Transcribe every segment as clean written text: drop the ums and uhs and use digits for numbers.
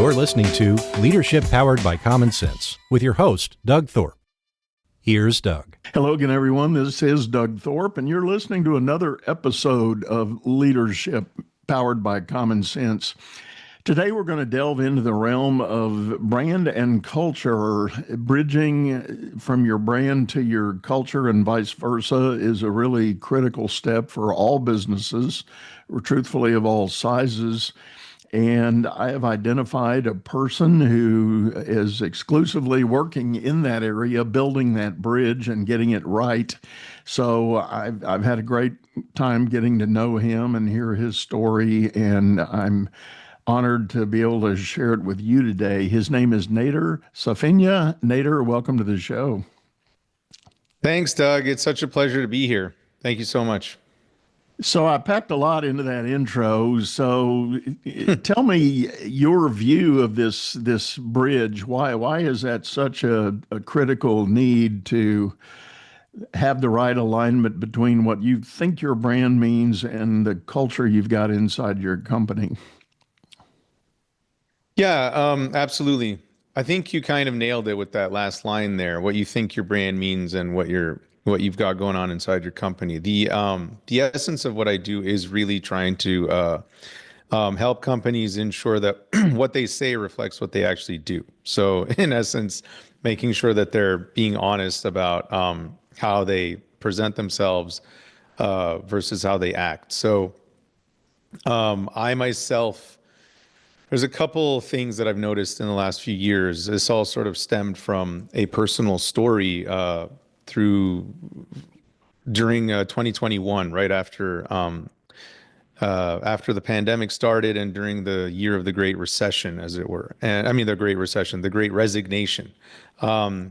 You're listening to Leadership Powered by Common Sense with your host, Doug Thorpe. Here's Doug. Hello again, everyone. This is Doug Thorpe, and you're listening to another episode of Leadership Powered by Common Sense. Today, we're going to delve into the realm of brand and culture. Bridging from your brand to your culture and vice versa is a really critical step for all businesses, or truthfully of all sizes. And I have identified a person who is exclusively working in that area, building that bridge and getting it right. So I've had a great time getting to know him and hear his story, and I'm honored to be able to share it with you today. His name is Nader Safinya. Nader, welcome to the show. Thanks, Doug. It's such a pleasure to be here. Thank you so much. So I packed a lot into that intro. So tell me your view of this bridge. Why is that such a critical need to have the right alignment between what you think your brand means and the culture you've got inside your company? Yeah, absolutely. I think you kind of nailed it with that last line there. What you think your brand means and what you've got going on inside your company. The essence of what I do is really trying to help companies ensure that what they say reflects what they actually do. So in essence, making sure that they're being honest about how they present themselves versus how they act. So I myself, there's a couple things that I've noticed in the last few years. This all sort of stemmed from a personal story during 2021, right after the pandemic started and during the year of the Great Recession, as it were. And I mean, the Great Recession, the Great Resignation. I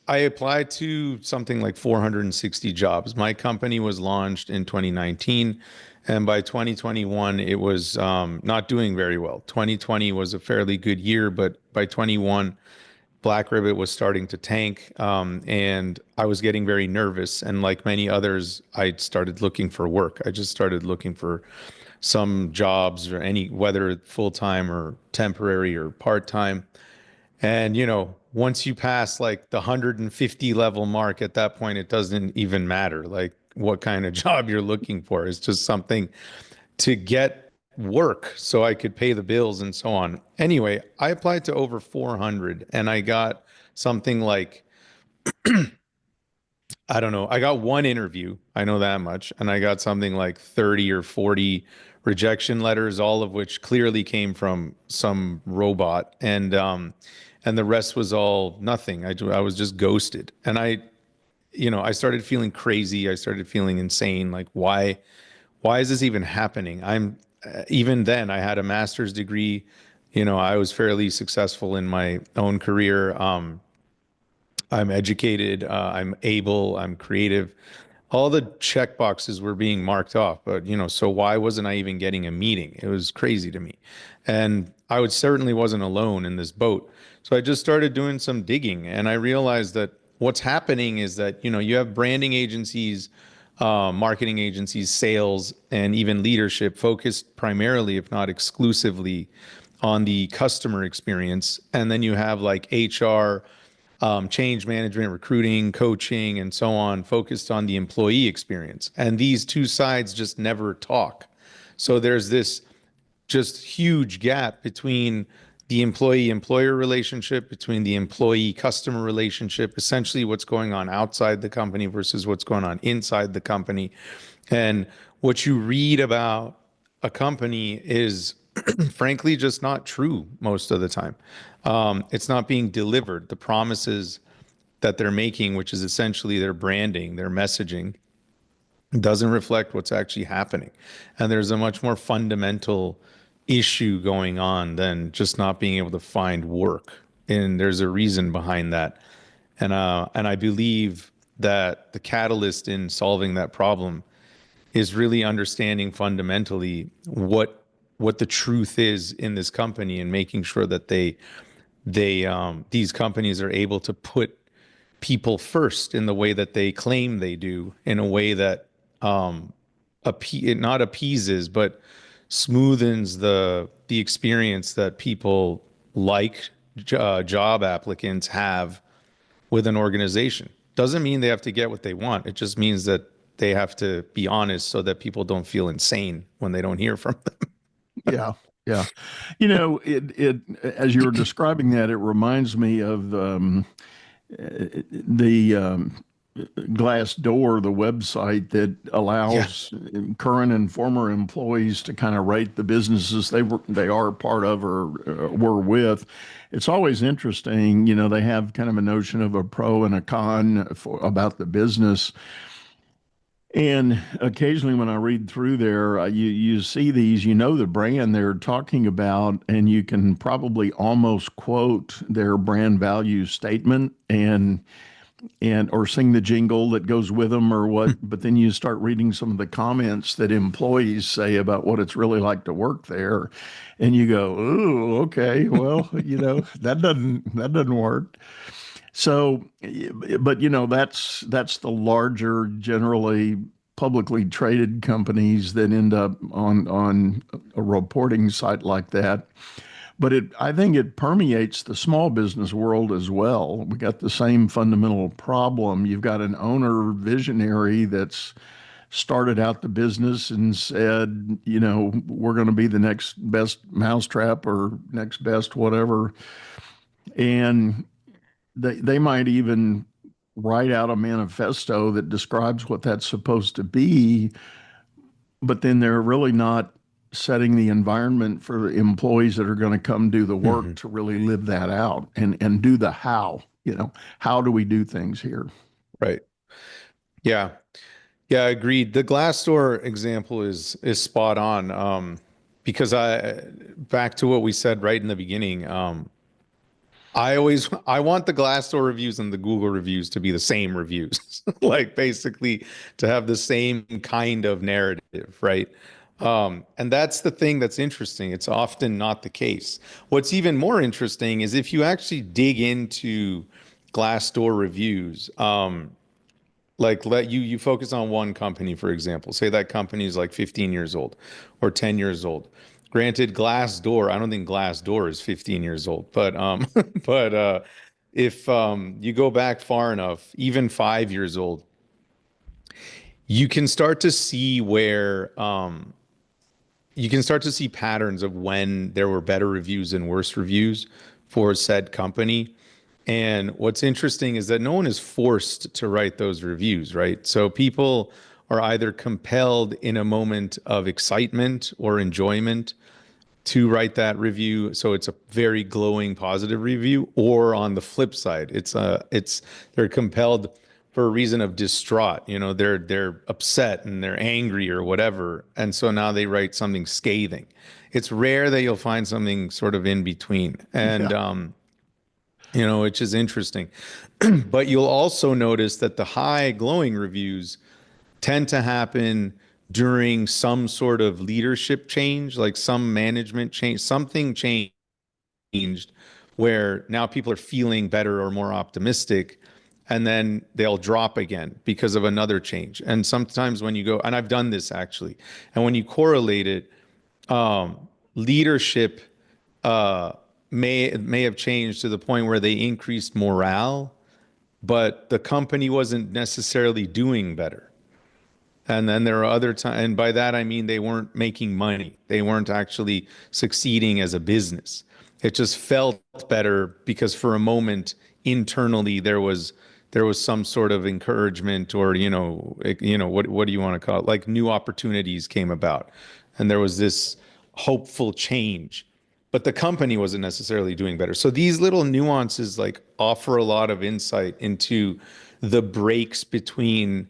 applied to something like 460 jobs. My company was launched in 2019. And by 2021, it was not doing very well. 2020 was a fairly good year, but by 21, Black Ribbit was starting to tank, and I was getting very nervous. And like many others, I started looking for work. I just started looking for some jobs, or whether full-time or temporary or part-time. And, once you pass like the 150 level mark, at that point, it doesn't even matter like what kind of job you're looking for. It's just something to get work so I could pay the bills and so on. Anyway, I applied to over 400 and I got something like, I don't know, I got one interview. I know that much. And I got something like 30 or 40 rejection letters, all of which clearly came from some robot. And the rest was all nothing. I was just ghosted. And I started feeling crazy. I started feeling insane. Like, why is this even happening? Even then, I had a master's degree. I was fairly successful in my own career. I'm educated. I'm able. I'm creative. All the check boxes were being marked off. But, so why wasn't I even getting a meeting? It was crazy to me. And I certainly wasn't alone in this boat. So I just started doing some digging. And I realized that what's happening is that, you have branding agencies, marketing agencies, sales, and even leadership focused primarily, if not exclusively, on the customer experience. And then you have like HR, change management, recruiting, coaching, and so on, focused on the employee experience. And these two sides just never talk. So there's this just huge gap between the employee-employer relationship, between the employee-customer relationship, essentially what's going on outside the company versus what's going on inside the company. And what you read about a company is frankly just not true most of the time. It's not being delivered. The promises that they're making, which is essentially their branding, their messaging, doesn't reflect what's actually happening. And there's a much more fundamental issue going on than just not being able to find work. And there's a reason behind that. And I believe that the catalyst in solving that problem is really understanding fundamentally what the truth is in this company and making sure that these companies are able to put people first in the way that they claim they do, in a way that not appeases, but smoothens the experience that people like job applicants have with an organization. Doesn't mean they have to get what they want. It just means that they have to be honest so that people don't feel insane when they don't hear from them. Yeah, yeah. It as you were describing that, it reminds me of the Glassdoor, the website that Yeah. allows current and former employees to kind of rate the businesses they are part of or were with. It's always interesting. They have kind of a notion of a pro and a con about the business. And occasionally, when I read through there, you see these, the brand they're talking about, and you can probably almost quote their brand value statement and or sing the jingle that goes with them or what. But then you start reading some of the comments that employees say about what it's really like to work there, and you go, "Ooh, okay, well, that doesn't work." So, but that's the larger, generally publicly traded companies that end up on a reporting site like that. But I think it permeates the small business world as well. We got the same fundamental problem. You've got an owner visionary that's started out the business and said, we're going to be the next best mousetrap or next best whatever. And they might even write out a manifesto that describes what that's supposed to be, but then they're really not setting the environment for employees that are going to come do the work to really live that out and do the how. How do we do things here? Right. Yeah. Yeah, agreed. The Glassdoor example is spot on. Because back to what we said right in the beginning, I want the Glassdoor reviews and the Google reviews to be the same reviews, like basically to have the same kind of narrative, right? And that's the thing that's interesting. It's often not the case. What's even more interesting is if you actually dig into Glassdoor reviews, like let you focus on one company, for example. Say that company is like 15 years old or 10 years old. Granted, Glassdoor, I don't think Glassdoor is 15 years old, but if you go back far enough, even 5 years old, you can start to see where you can start to see patterns of when there were better reviews and worse reviews for said company. And what's interesting is that no one is forced to write those reviews, right? So people are either compelled in a moment of excitement or enjoyment to write that review. So it's a very glowing positive review, or on the flip side, it's they're compelled for a reason of distraught. They're upset and they're angry or whatever. And so now they write something scathing. It's rare that you'll find something sort of in between. And Yeah. which is interesting. But you'll also notice that the high glowing reviews tend to happen during some sort of leadership change, like some management change, something changed where now people are feeling better or more optimistic, and then they'll drop again because of another change. And sometimes when you go, and I've done this actually, and when you correlate it, leadership may have changed to the point where they increased morale, but the company wasn't necessarily doing better. And then there are other times, and by that I mean they weren't making money. They weren't actually succeeding as a business. It just felt better because for a moment internally there was some sort of encouragement, or what do you want to call it? Like new opportunities came about, and there was this hopeful change, but the company wasn't necessarily doing better. So these little nuances like offer a lot of insight into the breaks between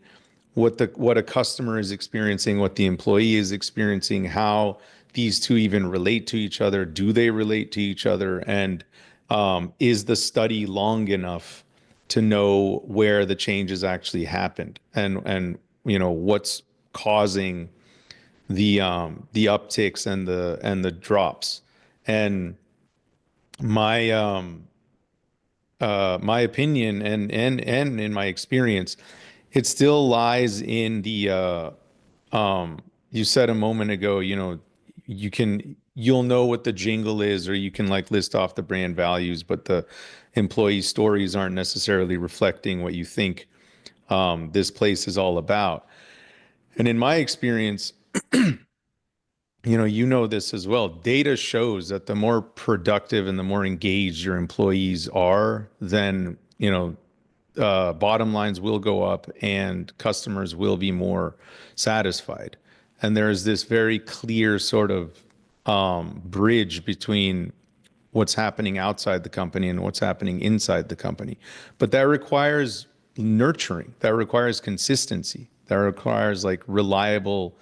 what a customer is experiencing, what the employee is experiencing, how these two even relate to each other. Do they relate to each other? And is the study long enough to know where the changes actually happened, and what's causing the upticks and the drops? And my my opinion and in my experience, it still lies in the you said a moment ago, you'll know what the jingle is, or you can like list off the brand values, but the employee stories aren't necessarily reflecting what you think this place is all about. And in my experience, you know this as well. Data shows that the more productive and the more engaged your employees are, then, bottom lines will go up and customers will be more satisfied. And there is this very clear sort of bridge between what's happening outside the company and what's happening inside the company. But that requires nurturing, that requires consistency, that requires like reliable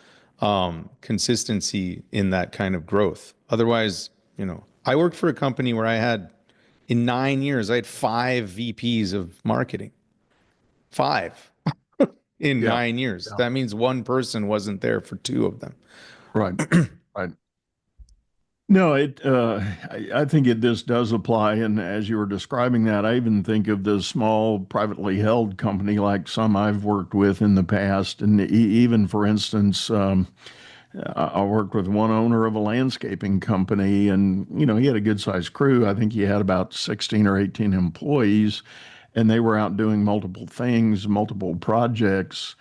consistency in that kind of growth. Otherwise, I worked for a company where in 9 years, I had 5 VPs of marketing. 5 in Yeah. 9 years. Yeah. That means one person wasn't there for 2 of them. Right. Right. No, I think this does apply. And as you were describing that, I even think of the small privately held company like some I've worked with in the past. And even, for instance, I worked with one owner of a landscaping company, and, he had a good sized crew. I think he had about 16 or 18 employees, and they were out doing multiple things, multiple projects.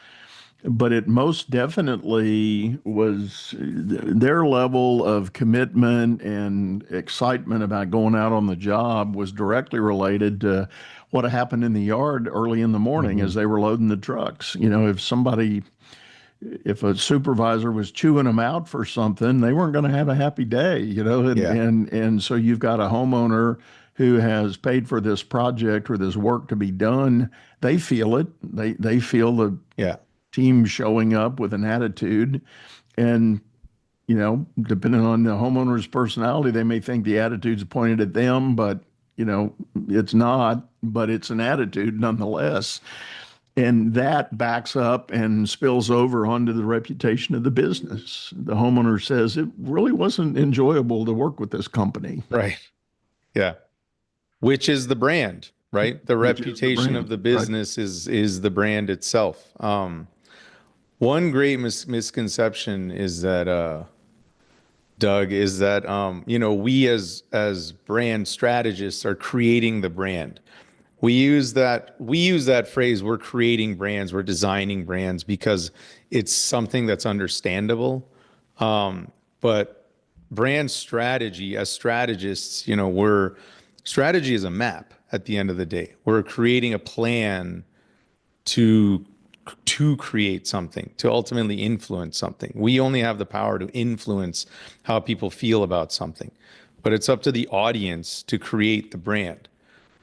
But it most definitely was their level of commitment and excitement about going out on the job was directly related to what happened in the yard early in the morning as they were loading the trucks. If a supervisor was chewing them out for something, they weren't going to have a happy day, and, Yeah. and so you've got a homeowner who has paid for this project or this work to be done. They feel it. They feel the Yeah. team showing up with an attitude. And, depending on the homeowner's personality, they may think the attitude's pointed at them, but, it's not, but it's an attitude nonetheless. And that backs up and spills over onto the reputation of the business. The homeowner says it really wasn't enjoyable to work with this company. Right. Yeah. Which is the brand, right? The Which is the reputation of brand, the right? business is the brand itself. One great misconception is that, Doug, is that we as brand strategists are creating the brand. We use that phrase, we're creating brands, we're designing brands, because it's something that's understandable. But brand strategy, as strategists, strategy is a map at the end of the day. We're creating a plan to create something, to ultimately influence something. We only have the power to influence how people feel about something, but it's up to the audience to create the brand,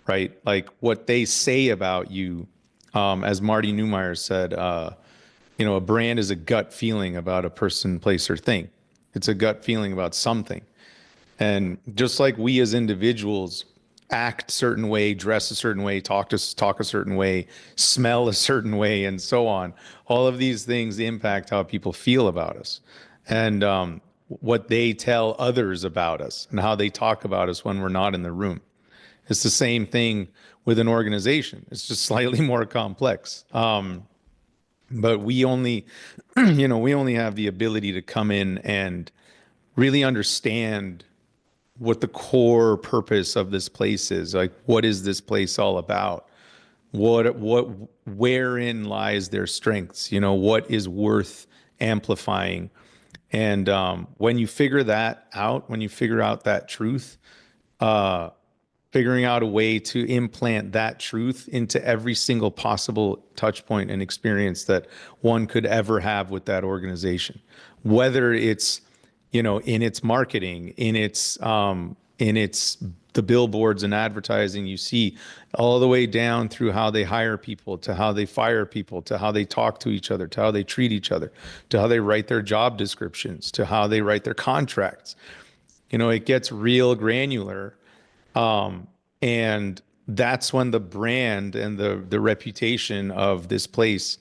right? Like what they say about you, as Marty Neumeier said, a brand is a gut feeling about a person, place, or thing. It's a gut feeling about something. And just like we as individuals act a certain way, dress a certain way, talk a certain way, smell a certain way, and so on, all of these things impact how people feel about us, and what they tell others about us, and how they talk about us when we're not in the room. It's the same thing with an organization. It's just slightly more complex. But we only, we only have the ability to come in and really understand what the core purpose of this place is. Like, what is this place all about? Wherein lies their strengths? What is worth amplifying? And when you figure that out, when you figure out that truth, figuring out a way to implant that truth into every single possible touch point and experience that one could ever have with that organization, whether it's, in its marketing, in its the billboards and advertising you see, all the way down through how they hire people, to how they fire people, to how they talk to each other, to how they treat each other, to how they write their job descriptions, to how they write their contracts. It gets real granular. And that's when the brand and the reputation of this place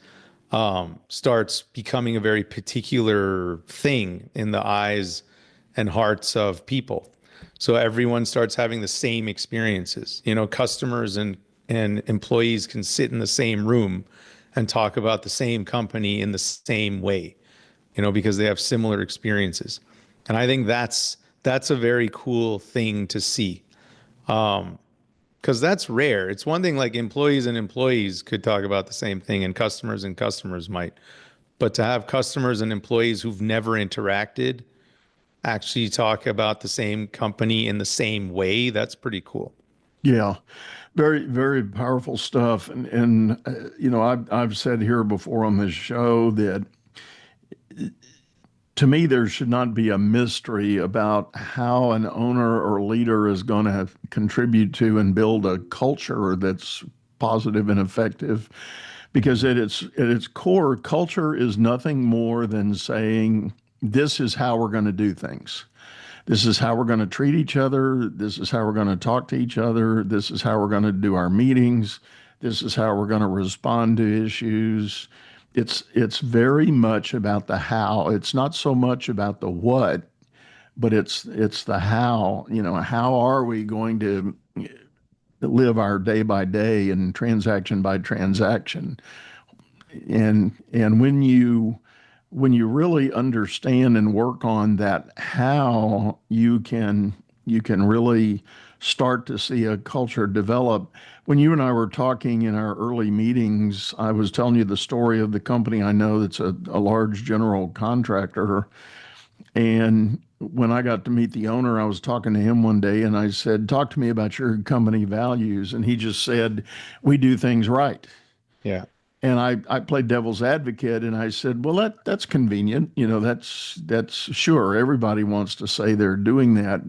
starts becoming a very particular thing in the eyes and hearts of people. So everyone starts having the same experiences. Customers and employees can sit in the same room and talk about the same company in the same way, because they have similar experiences. And I think that's a very cool thing to see. Because that's rare. It's one thing like employees and employees could talk about the same thing and customers might. But to have customers and employees who've never interacted actually talk about the same company in the same way, that's pretty cool. Yeah, very, very powerful stuff. And I've said here before on this show that to me, there should not be a mystery about how an owner or leader is going to contribute to and build a culture that's positive and effective. Because at its core, culture is nothing more than saying, this is how we're going to do things. This is how we're going to treat each other. This is how we're going to talk to each other. This is how we're going to do our meetings. This is how we're going to respond to issues. It's very much about the how. It's not so much about the what, but it's the how. How are we going to live our day by day and transaction by transaction? And when you really understand and work on that how, you can really start to see a culture develop. When you and I were talking in our early meetings, I was telling you the story of the company I know that's a large general contractor. And when I got to meet the owner, I was talking to him one day and I said, talk to me about your company values. And he just said, we do things right. Yeah. And I played devil's advocate and I said, well, that's convenient. That's sure. Everybody wants to say they're doing that.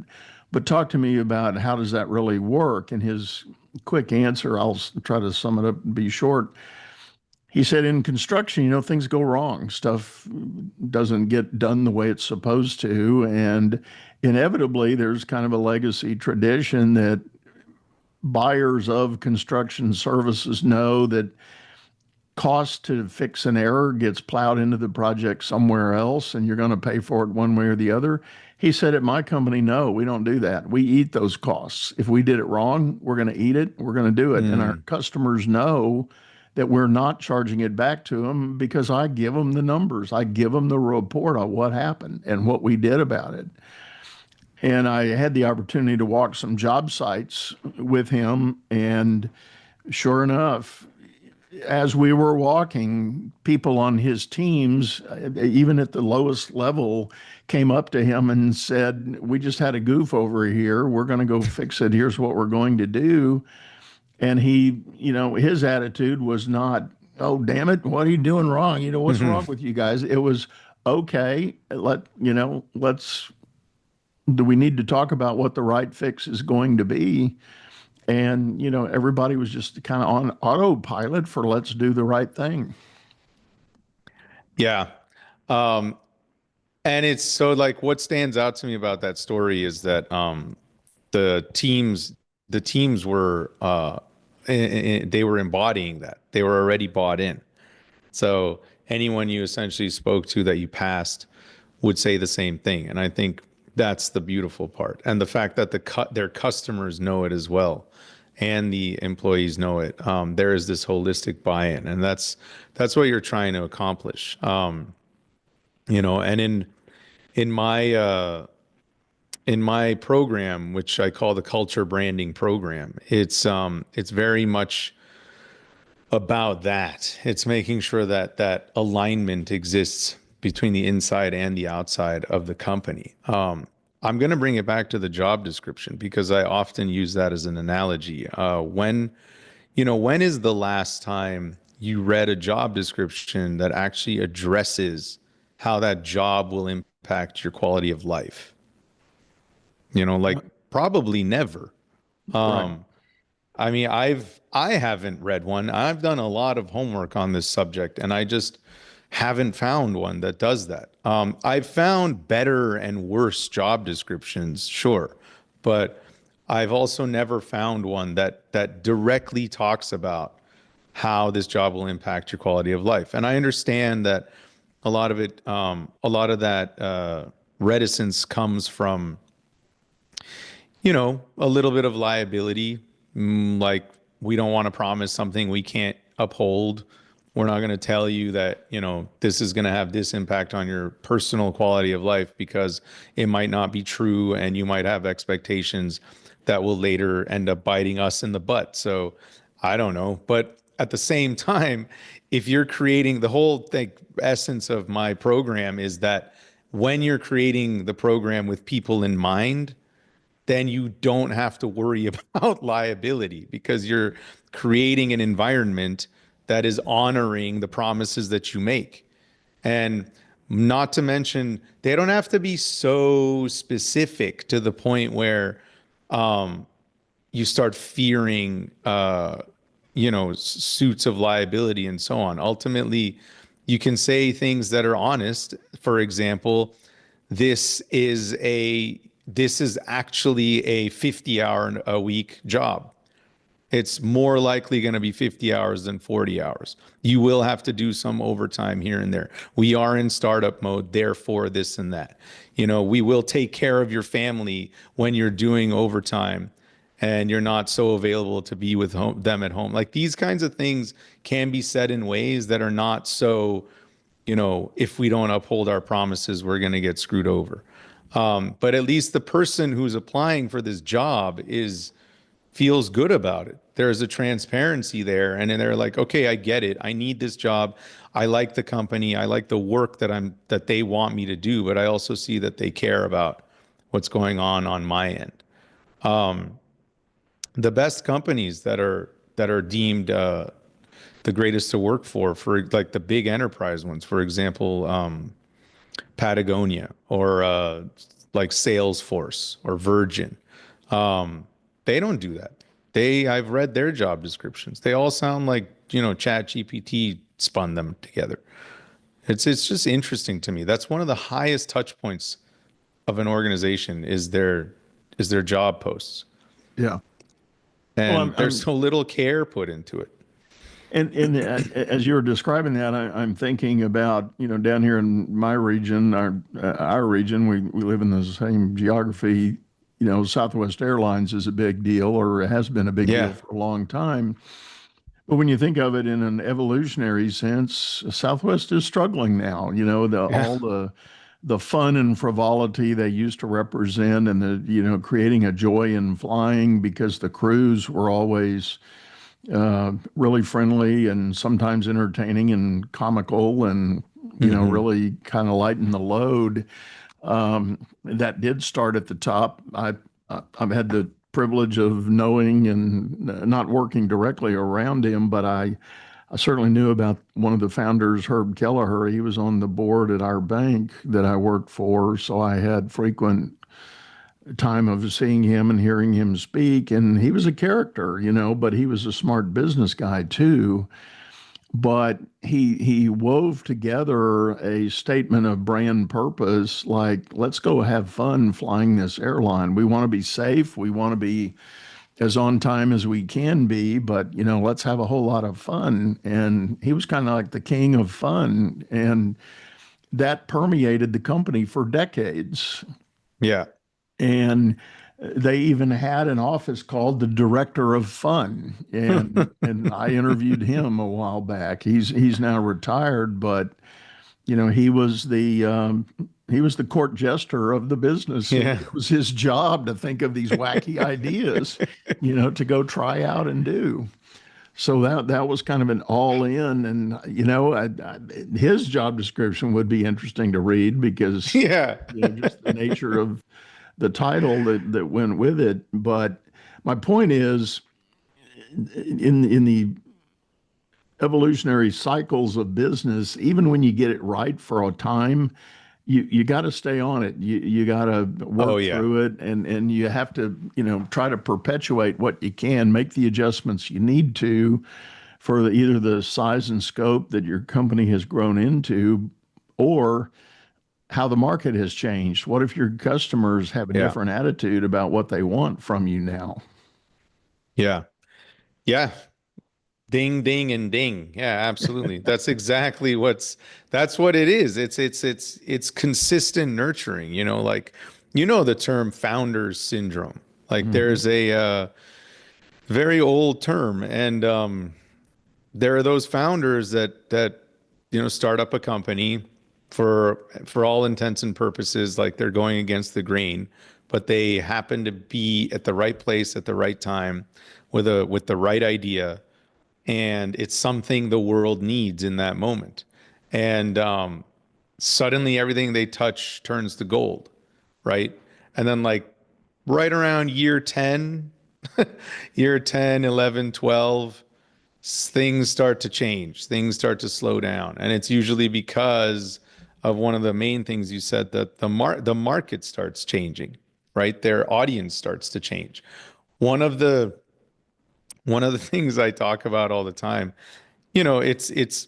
But talk to me about how does that really work? And his quick answer, I'll try to sum it up and be short. He said, in construction, things go wrong. Stuff doesn't get done the way it's supposed to. And inevitably, there's kind of a legacy tradition that buyers of construction services know that cost to fix an error gets plowed into the project somewhere else and you're going to pay for it one way or the other. He said, at my company, no, we don't do that. We eat those costs. If we did it wrong, we're going to eat it. We're going to do it. And our customers know that we're not charging it back to them because I give them the numbers. I give them the report on what happened and what we did about it. And I had the opportunity to walk some job sites with him. And sure enough, as we were walking, people on his teams, even at the lowest level, came up to him and said, we just had a goof over here. We're going to go fix it. Here's what we're going to do. And his attitude was not, oh, damn it, what are you doing wrong? What's wrong with you guys? It was, okay, do we need to talk about what the right fix is going to be? And, everybody was just kind of on autopilot for let's do the right thing. Yeah. And it's so like what stands out to me about that story is that the teams were they were embodying that. They were already bought in. So anyone you essentially spoke to that you passed would say the same thing. And I think that's the beautiful part. And the fact that their customers know it as well and the employees know it. There is this holistic buy-in, and that's what you're trying to accomplish. And in my program, which I call the culture branding program, it's very much about that. It's making sure that alignment exists between the inside and the outside of the company. I'm going to bring it back to the job description because I often use that as an analogy. When is the last time you read a job description that actually addresses how that job will impact your quality of life? Probably never. Right. I mean, I haven't read one. I've done a lot of homework on this subject, and I just haven't found one that does that. I've found better and worse job descriptions, sure, but I've also never found one that directly talks about how this job will impact your quality of life. And I understand that a lot of that reticence comes from a little bit of liability, like we don't want to promise something we can't uphold, We're not going to tell you that, this is going to have this impact on your personal quality of life because it might not be true and you might have expectations that will later end up biting us in the butt. So I don't know. But at the same time, if you're creating the whole thing, essence of my program is that when you're creating the program with people in mind, then you don't have to worry about liability because you're creating an environment that is honoring the promises that you make. And not to mention, they don't have to be so specific to the point where you start fearing, suits of liability and so on. Ultimately, you can say things that are honest. For example, this is actually a 50-hour a week job. It's more likely going to be 50 hours than 40 hours. You will have to do some overtime here and there. We are in startup mode, therefore this and that. We will take care of your family when you're doing overtime and you're not so available to be with them at home. Like these kinds of things can be said in ways that are not so, if we don't uphold our promises, we're going to get screwed over. But at least the person who's applying for this job feels good about it. There's a transparency there. And then they're like, okay, I get it. I need this job. I like the company. I like the work that they want me to do, but I also see that they care about what's going on my end. The best companies that are deemed the greatest to work for like the big enterprise ones, for example, Patagonia or like Salesforce or Virgin, they don't do that. I've read their job descriptions. They all sound like, ChatGPT spun them together. It's just interesting to me. That's one of the highest touch points of an organization is their job posts. Yeah. And there's so little care put into it. And as you were describing that, I'm thinking about, down here in my region, our region, we live in the same geography. Southwest Airlines is a big deal, or has been a big deal for a long time. But when you think of it in an evolutionary sense, Southwest is struggling now. All the fun and frivolity they used to represent, and creating a joy in flying because the crews were always really friendly and sometimes entertaining and comical and really kind of lighten the load. That did start at the top. I've had the privilege of knowing and not working directly around him, but I certainly knew about one of the founders, Herb Kelleher. He was on the board at our bank that I worked for, so I had frequent time of seeing him and hearing him speak. And he was a character, but he was a smart business guy too. But he wove together a statement of brand purpose, like, let's go have fun flying this airline. We want to be safe. We want to be as on time as we can be, but let's have a whole lot of fun. And he was kind of like the king of fun. And that permeated the company for decades. Yeah. And they even had an office called the Director of Fun, and I interviewed him a while back. He's now retired, but he was the court jester of the business. Yeah. It was his job to think of these wacky ideas, to go try out and do. So that was kind of an all in, and his job description would be interesting to read because just the nature of the title that went with it. But my point is, in the evolutionary cycles of business, even when you get it right for a time, you got to stay on it. You got to work through it, and you have to try to perpetuate what you can, make the adjustments you need to for either the size and scope that your company has grown into, or how the market has changed. What if your customers have a different attitude about what they want from you now? Yeah. Yeah. Ding, ding, and ding. Yeah, absolutely. That's exactly that's what it is. It's consistent nurturing, like, the term founders syndrome. Like there's a very old term, and there are those founders that start up a company for all intents and purposes, like they're going against the grain, but they happen to be at the right place at the right time with the right idea, and it's something the world needs in that moment. And suddenly everything they touch turns to gold, right? And then like right around year 10, year 10, 11, 12, things start to change, things start to slow down. And it's usually because of one of the main things you said, that the market starts changing, right? Their audience starts to change. One of the one of the things I talk about all the time, it's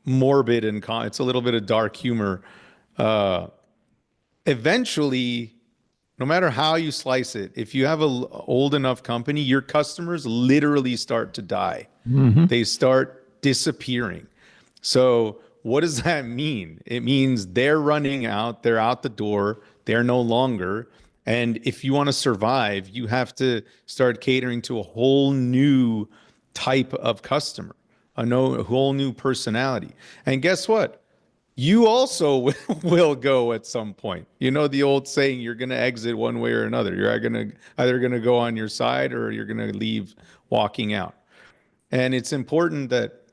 morbid and it's a little bit of dark humor. Uh, Eventually, no matter how you slice it, if you have a old enough company, your customers literally start to die. They start disappearing. So what does that mean? It means they're running out, they're out the door, they're no longer. And if you want to survive, you have to start catering to a whole new type of customer, a whole new personality. And guess what? You also will go at some point. You know the old saying, you're going to exit one way or another. You're either going to go on your side or you're going to leave walking out. And it's important that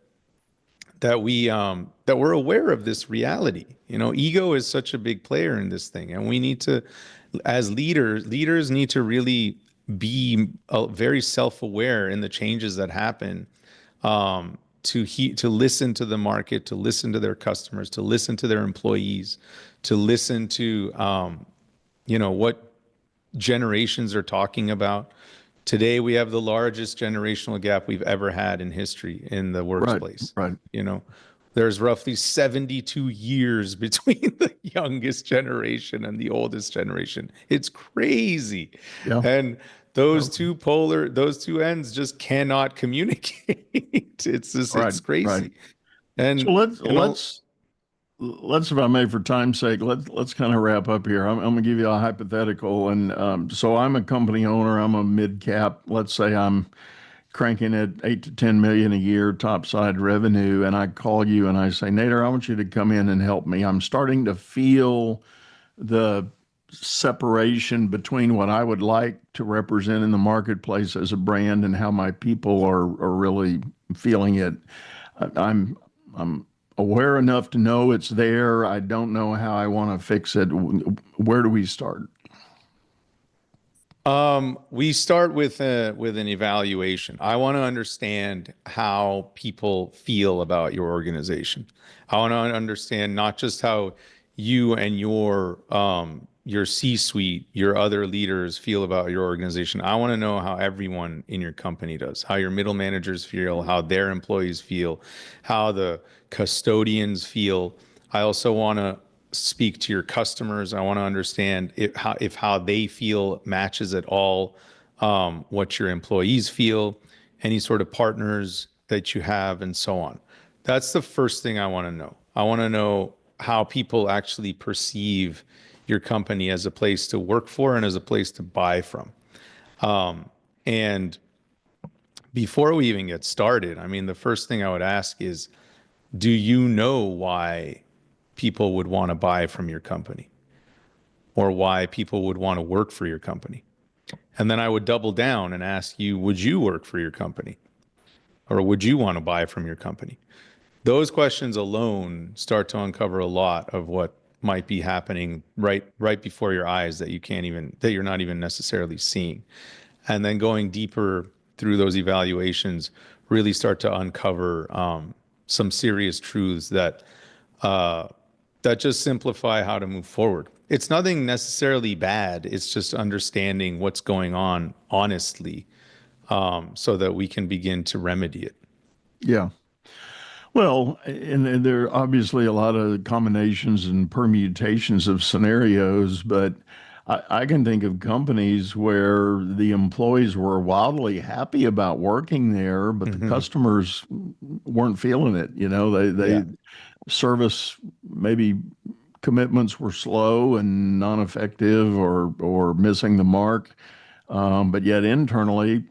we're aware of this reality. Ego is such a big player in this thing, and we need to, as leaders need to really be very self-aware in the changes that happen, to listen to the market, to listen to their customers, to listen to their employees, to listen to what generations are talking about. Today, we have the largest generational gap we've ever had in history in the workplace. Right. There's roughly 72 years between the youngest generation and the oldest generation. It's crazy. Yeah. And those two ends just cannot communicate. It's crazy. Right. And So let's, if I may, for time's sake, let's kind of wrap up here. I'm going to give you a hypothetical, and so I'm a company owner. I'm a mid cap. Let's say I'm cranking at 8 to 10 million a year topside revenue, and I call you and I say, Nader, I want you to come in and help me. I'm starting to feel the separation between what I would like to represent in the marketplace as a brand and how my people are really feeling it. I'm aware enough to know it's there. I don't know how I want to fix it. Where do we start? We start with an evaluation. I want to understand how people feel about your organization. I want to understand not just how you and your C-suite, your other leaders feel about your organization. I want to know how everyone in your company does, how your middle managers feel, how their employees feel, how the custodians feel. I also want to speak to your customers. I want to understand if how they feel matches at all what your employees feel, any sort of partners that you have, and so on. That's the first thing I want to know. I want to know how people actually perceive your company as a place to work for and as a place to buy from. And before we even get started, I mean, the first thing I would ask is, do you know why people would want to buy from your company, or why people would want to work for your company? And then I would double down and ask you, would you work for your company, or would you want to buy from your company? Those questions alone start to uncover a lot of what might be happening right before your eyes that you're not even necessarily seeing. And then going deeper through those evaluations really start to uncover some serious truths that just simplify how to move forward. It's nothing necessarily bad. It's just understanding what's going on honestly, so that we can begin to remedy it. Yeah. Well, and there are obviously a lot of combinations and permutations of scenarios, but I can think of companies where the employees were wildly happy about working there, but the customers weren't feeling it. They service maybe commitments were slow and non-effective or missing the mark, but yet internally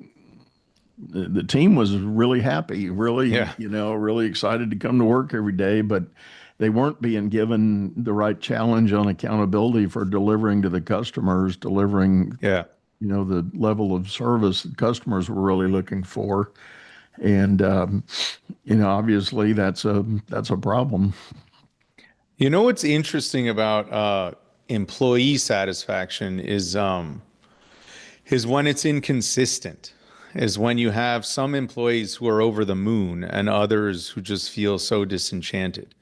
the team was really happy, really, Yeah. really excited to come to work every day, but they weren't being given the right challenge on accountability for delivering to the customers, delivering, Yeah. the level of service that customers were really looking for. And, obviously that's a problem. You know what's interesting about employee satisfaction is when it's inconsistent, is when you have some employees who are over the moon and others who just feel so disenchanted.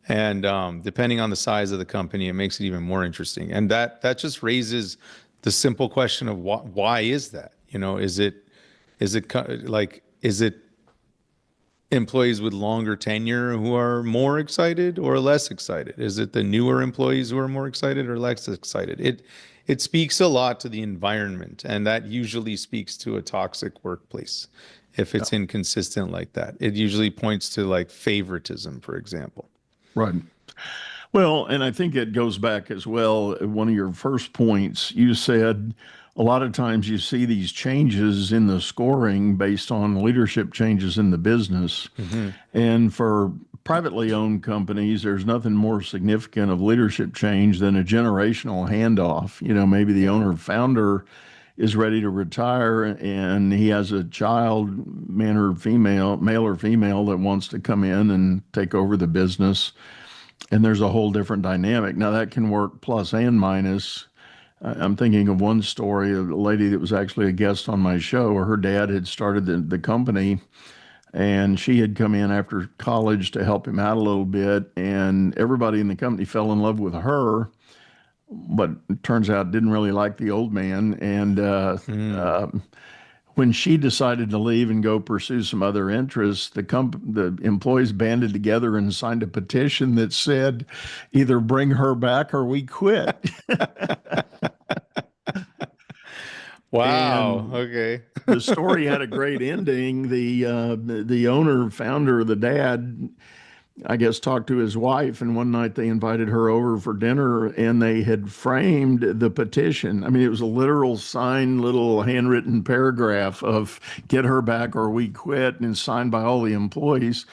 And depending on the size of the company, it makes it even more interesting. And that just raises the simple question of why is that? Is it employees with longer tenure who are more excited or less excited? Is it the newer employees who are more excited or less excited? It speaks a lot to the environment, and that usually speaks to a toxic workplace. If it's inconsistent like that, it usually points to like favoritism, for example. Right. Well, and I think it goes back as well. One of your first points, you said a lot of times you see these changes in the scoring based on leadership changes in the business. Hmm. And for privately owned companies, there's nothing more significant of leadership change than a generational handoff. Maybe the Yeah. owner founder is ready to retire and he has a child, man or female, male or female, that wants to come in and take over the business. And there's a whole different dynamic. Now, that can work plus and minus. I'm thinking of one story of a lady that was actually a guest on my show. Her dad had started the company, and she had come in after college to help him out a little bit. And everybody in the company fell in love with her, but it turns out didn't really like the old man. And Mm. when she decided to leave and go pursue some other interests, the employees banded together and signed a petition that said, "Either bring her back or we quit." Wow. And Okay. the story had a great ending. The owner, founder, the dad, I guess, talked to his wife, and one night they invited her over for dinner, and they had framed the petition. I mean, it was a literal signed little handwritten paragraph of "Get her back or we quit," and signed by all the employees.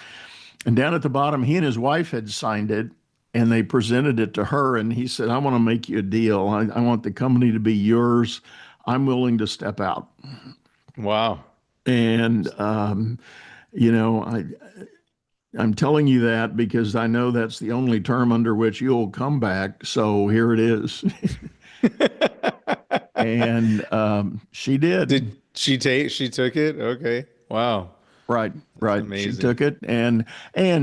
And down at the bottom, he and his wife had signed it, and they presented it to her. And he said, "I want to make you a deal. I want the company to be yours. I'm willing to step out." Wow. And you know, I I'm telling you that because I know that's the only term under which you'll come back. So here it is. And she did. Did she take, she took it? Okay. Wow. Right, That's right. She amazing. took it, and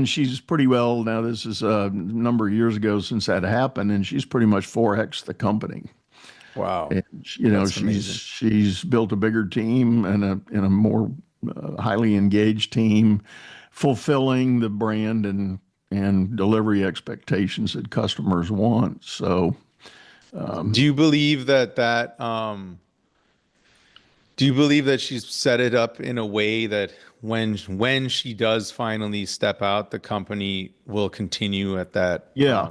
she's pretty well now. This is a number of years ago since that happened, and she's pretty much 4x the company. Wow. And That's she's amazing. she's built a bigger team and a more highly engaged team, fulfilling the brand and delivery expectations that customers want. So Do you believe do you believe that she's set it up in a way that when she does finally step out, the company will continue yeah,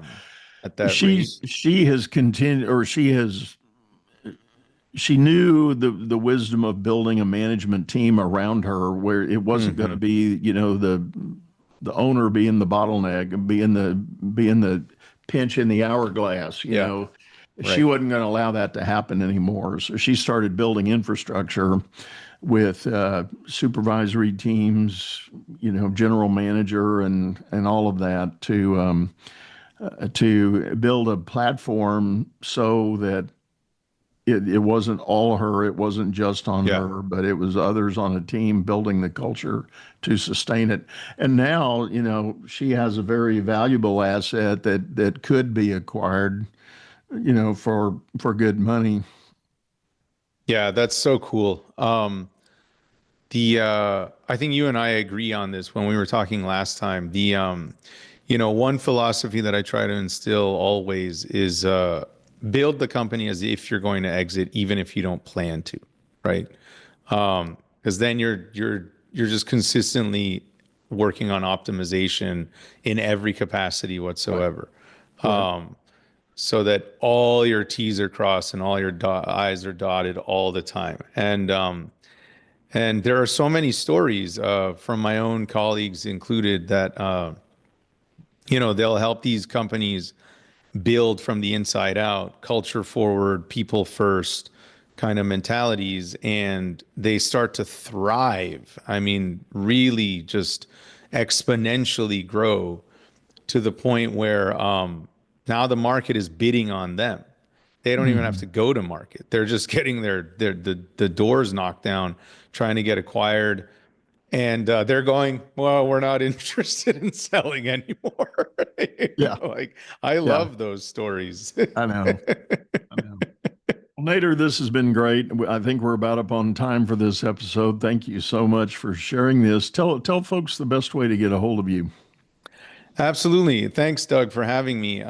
at that rate? she has continued, or she knew the wisdom of building a management team around her where it wasn't going to Hmm. be, the owner being the bottleneck and being the pinch in the hourglass. Yeah. She Right. wasn't going to allow that to happen anymore. So she started building infrastructure with supervisory teams, general manager and all of that to build a platform so that it wasn't all her, it wasn't just on Yeah. her, but it was others on a team building the culture to sustain it. And now, she has a very valuable asset that could be acquired, for good money. Yeah, that's so cool. I think you and I agree on this when we were talking last time. One philosophy that I try to instill always is build the company as if you're going to exit, even if you don't plan to, right? Because then you're just consistently working on optimization in every capacity Right. whatsoever, Right. so that all your T's are crossed and all your I's are dotted all the time. And there are so many stories from my own colleagues included that, they'll help these companies build from the inside out, culture forward, people first kind of mentalities, and they start to thrive. I mean, really just exponentially grow to the point where now the market is bidding on them. They don't even have to go to market. They're just getting the doors knocked down, trying to get acquired. And they're going, well, we're not interested in selling anymore. Yeah. Like, I love those stories. I know. Well, Nader, this has been great. I think we're about up on time for this episode. Thank you so much for sharing this. Tell folks the best way to get a hold of you. Absolutely. Thanks, Doug, for having me.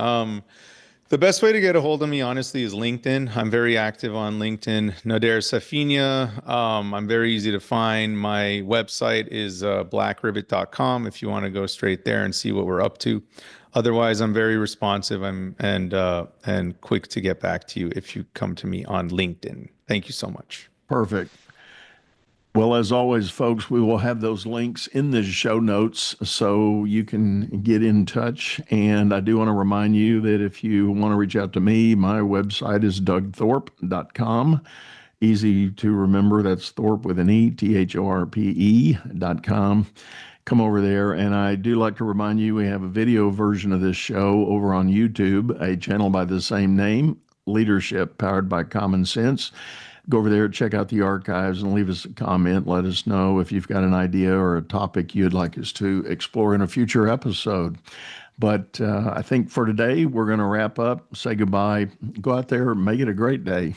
The best way to get a hold of me, honestly, is LinkedIn. I'm very active on LinkedIn. Nader Safinya. I'm very easy to find. My website is blackribbit.com if you want to go straight there and see what we're up to. Otherwise, I'm very responsive and quick to get back to you if you come to me on LinkedIn. Thank you so much. Perfect. Well, as always, folks, we will have those links in the show notes so you can get in touch. And I do want to remind you that if you want to reach out to me, my website is dougthorpe.com. Easy to remember. That's Thorpe with an E, THORPE.com. Come over there. And I do like to remind you, we have a video version of this show over on YouTube, a channel by the same name, Leadership Powered by Common Sense. Go over there, check out the archives, and leave us a comment. Let us know if you've got an idea or a topic you'd like us to explore in a future episode. But I think for today, we're going to wrap up, say goodbye, go out there, make it a great day.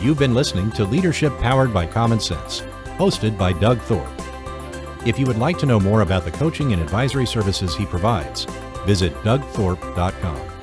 You've been listening to Leadership Powered by Common Sense, hosted by Doug Thorpe. If you would like to know more about the coaching and advisory services he provides, visit dougthorpe.com.